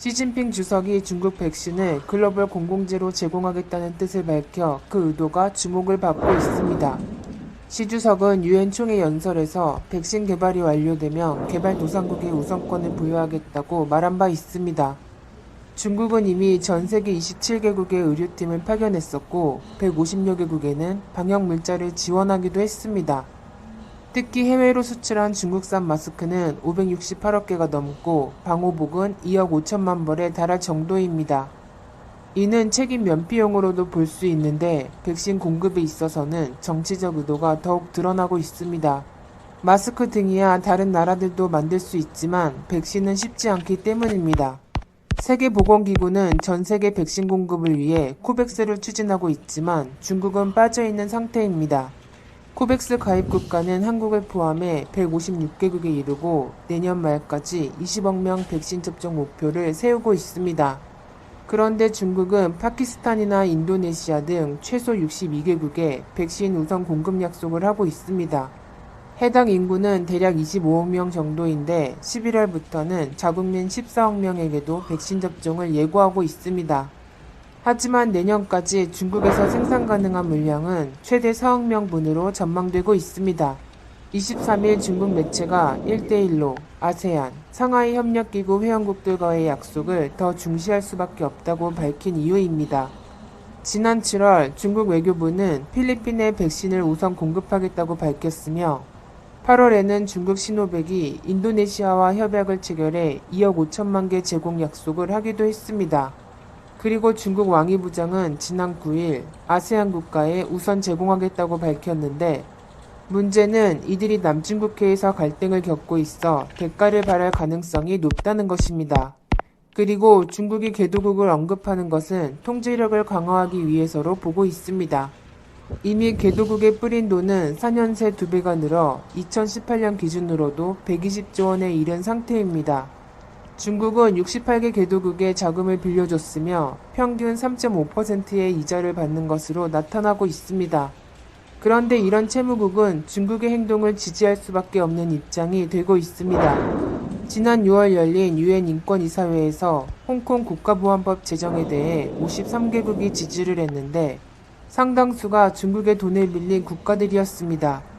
시진핑 주석이 중국 백신을 글로벌 공공재로 제공하겠다는 뜻을 밝혀 그 의도가 주목을 받고 있습니다. 시 주석은 유엔 총회 연설에서 백신 개발이 완료되면 개발도상국에 우선권을 부여하겠다고 말한 바 있습니다. 중국은 이미 전 세계 27개국의 의료팀을 파견했었고 150여 개국에는 방역 물자를 지원하기도 했습니다. 특히 해외로 수출한 중국산 마스크는 568억 개가 넘고 방호복은 2억 5천만 벌에 달할 정도입니다. 이는 책임 면피용으로도 볼 수 있는데 백신 공급에 있어서는 정치적 의도가 더욱 드러나고 있습니다. 마스크 등이야 다른 나라들도 만들 수 있지만 백신은 쉽지 않기 때문입니다. 세계보건기구는 전 세계 백신 공급을 위해 코백스를 추진하고 있지만 중국은 빠져있는 상태입니다. 코백스 가입 국가는 한국을 포함해 156개국에 이르고 내년 말까지 20억 명 백신 접종 목표를 세우고 있습니다. 그런데 중국은 파키스탄이나 인도네시아 등 최소 62개국에 백신 우선 공급 약속을 하고 있습니다. 해당 인구는 대략 25억 명 정도인데 11월부터는 자국민 14억 명에게도 백신 접종을 예고하고 있습니다. 하지만 내년까지 중국에서 생산 가능한 물량은 최대 4억 명분으로 전망되고 있습니다. 23일 중국 매체가 1대1로 아세안, 상하이 협력기구 회원국들과의 약속을 더 중시할 수밖에 없다고 밝힌 이유입니다. 지난 7월 중국 외교부는 필리핀에 백신을 우선 공급하겠다고 밝혔으며 8월에는 중국 시노백이 인도네시아와 협약을 체결해 2억 5천만 개 제공 약속을 하기도 했습니다. 그리고 중국 왕위부장은 지난 9일 아세안 국가에 우선 제공하겠다고 밝혔는데 문제는 이들이 남중국해에서 갈등을 겪고 있어 대가를 바랄 가능성이 높다는 것입니다. 그리고 중국이 개도국을 언급하는 것은 통제력을 강화하기 위해서로 보고 있습니다. 이미 개도국에 뿌린 돈은 4년 새 2배가 늘어 2018년 기준으로도 120조 원에 이른 상태입니다. 중국은 68개 개도국에 자금을 빌려줬으며 평균 3.5%의 이자를 받는 것으로 나타나고 있습니다. 그런데 이런 채무국은 중국의 행동을 지지할 수밖에 없는 입장이 되고 있습니다. 지난 6월 열린 유엔 인권이사회에서 홍콩 국가보안법 제정에 대해 53개국이 지지를 했는데 상당수가 중국의 돈을 빌린 국가들이었습니다.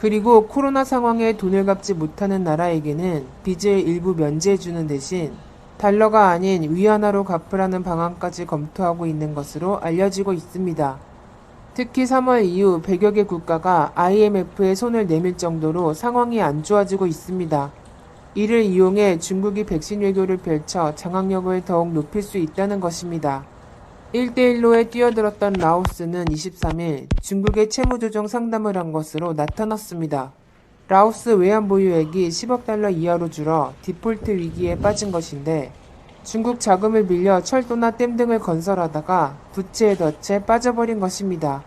그리고 코로나 상황에 돈을 갚지 못하는 나라에게는 빚을 일부 면제해주는 대신 달러가 아닌 위안화로 갚으라는 방안까지 검토하고 있는 것으로 알려지고 있습니다. 특히 3월 이후 100여 개 국가가 IMF에 손을 내밀 정도로 상황이 안 좋아지고 있습니다. 이를 이용해 중국이 백신 외교를 펼쳐 장악력을 더욱 높일 수 있다는 것입니다. 1대1로에 뛰어들었던 라오스는 23일 중국의 채무조정 상담을 한 것으로 나타났습니다. 라오스 외환 보유액이 10억 달러 이하로 줄어 디폴트 위기에 빠진 것인데 중국 자금을 빌려 철도나 댐 등을 건설하다가 부채에 덫에 빠져버린 것입니다.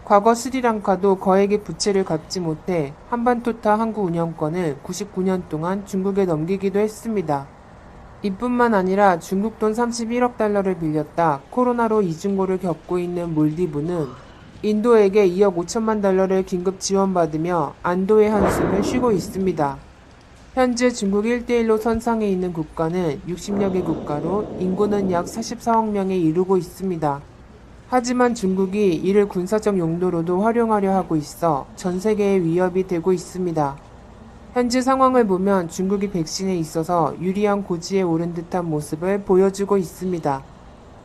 과거 스리랑카도 거액의 부채를 갚지 못해 한반도타 항구 운영권을 99년 동안 중국에 넘기기도 했습니다. 이뿐만 아니라 중국 돈 31억 달러를 빌렸다 코로나로 이중고를 겪고 있는 몰디브는 인도에게 2억 5천만 달러를 긴급 지원받으며 안도의 한숨을 쉬고 있습니다. 현재 중국 1대1로 선상에 있는 국가는 60여 개 국가로 인구는 약 44억 명에 이르고 있습니다. 하지만 중국이 이를 군사적 용도로도 활용하려 하고 있어 전 세계에 위협이 되고 있습니다. 현재 상황을 보면 중국이 백신에 있어서 유리한 고지에 오른 듯한 모습을 보여주고 있습니다.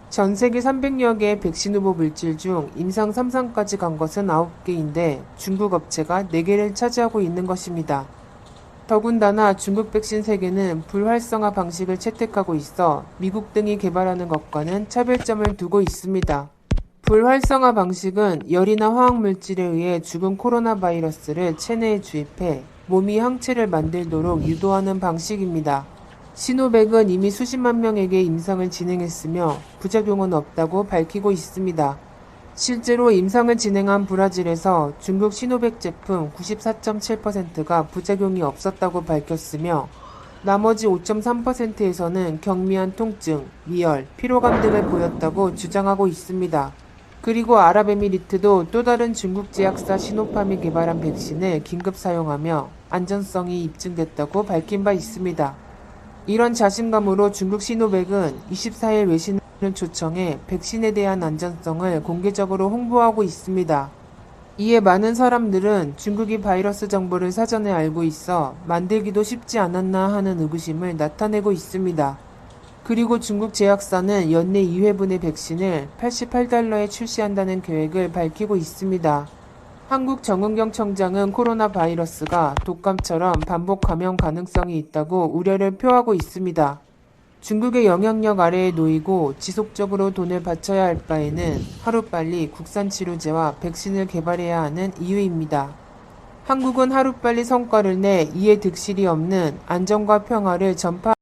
전 세계 300여 개의 백신 후보 물질 중 임상 3상까지 간 것은 9개인데 중국 업체가 4개를 차지하고 있는 것입니다. 더군다나 중국 백신 세계는 불활성화 방식을 채택하고 있어 미국 등이 개발하는 것과는 차별점을 두고 있습니다. 불활성화 방식은 열이나 화학물질에 의해 죽은 코로나 바이러스를 체내에 주입해 몸이 항체를 만들도록 유도하는 방식입니다. 시노백은 이미 수십만 명에게 임상을 진행했으며 부작용은 없다고 밝히고 있습니다. 실제로 임상을 진행한 브라질에서 중국 시노백 제품 94.7%가 부작용이 없었다고 밝혔으며 나머지 5.3%에서는 경미한 통증, 미열, 피로감 등을 보였다고 주장하고 있습니다. 그리고 아랍에미리트도 또 다른 중국 제약사 시노팜이 개발한 백신을 긴급 사용하며 안전성이 입증됐다고 밝힌 바 있습니다. 이런 자신감으로 중국 시노백은 24일 외신을 초청해 백신에 대한 안전성을 공개적으로 홍보하고 있습니다. 이에 많은 사람들은 중국이 바이러스 정보를 사전에 알고 있어 만들기도 쉽지 않았나 하는 의구심을 나타내고 있습니다. 그리고 중국 제약사는 연내 2회분의 백신을 $88에 출시한다는 계획을 밝히고 있습니다. 한국 정은경 청장은 코로나 바이러스가 독감처럼 반복 감염 가능성이 있다고 우려를 표하고 있습니다. 중국의 영향력 아래에 놓이고 지속적으로 돈을 바쳐야 할 바에는 하루빨리 국산 치료제와 백신을 개발해야 하는 이유입니다. 한국은 하루빨리 성과를 내 이에 득실이 없는 안전과 평화를 전파